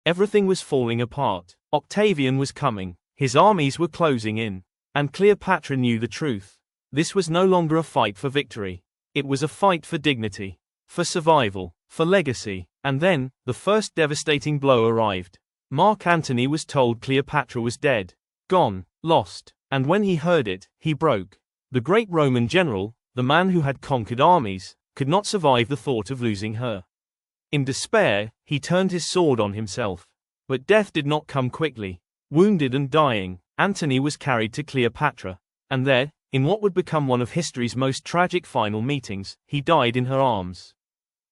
Everything was falling apart. Octavian was coming. His armies were closing in. And Cleopatra knew the truth. This was no longer a fight for victory. It was a fight for dignity, for survival, for legacy. And then, the first devastating blow arrived. Mark Antony was told Cleopatra was dead, gone, lost. And when he heard it, he broke. The great Roman general, the man who had conquered armies, could not survive the thought of losing her. In despair, he turned his sword on himself. But death did not come quickly. Wounded and dying, Antony was carried to Cleopatra. And there, in what would become one of history's most tragic final meetings, he died in her arms.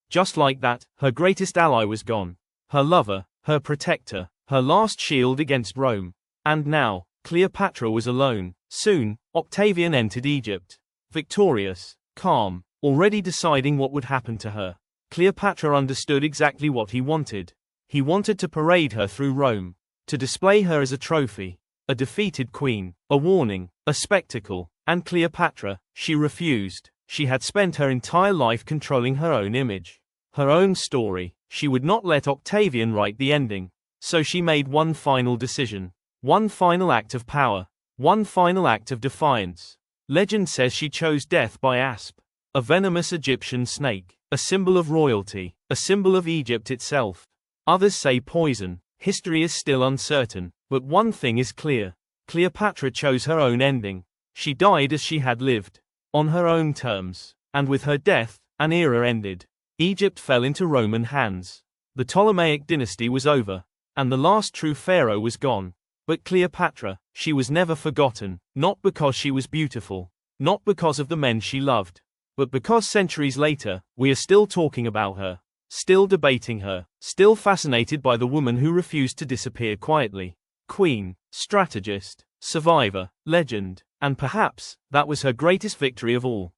Just like that, her greatest ally was gone. Her lover, her protector, her last shield against Rome. And now, Cleopatra was alone. Soon, Octavian entered Egypt. Victorious, calm, already deciding what would happen to her. Cleopatra understood exactly what he wanted. He wanted to parade her through Rome. To display her as a trophy. A defeated queen. A warning. A spectacle. And Cleopatra, she refused. She had spent her entire life controlling her own image. Her own story. She would not let Octavian write the ending. So she made one final decision. One final act of power. One final act of defiance. Legend says she chose death by asp. A venomous Egyptian snake. A symbol of royalty. A symbol of Egypt itself. Others say poison. History is still uncertain. But one thing is clear. Cleopatra chose her own ending. She died as she had lived. On her own terms. And with her death, an era ended. Egypt fell into Roman hands. The Ptolemaic dynasty was over. And the last true pharaoh was gone. But Cleopatra, she was never forgotten. Not because she was beautiful. Not because of the men she loved. But because centuries later, we are still talking about her. Still debating her. Still fascinated by the woman who refused to disappear quietly. Queen, strategist, survivor, legend. And perhaps, that was her greatest victory of all.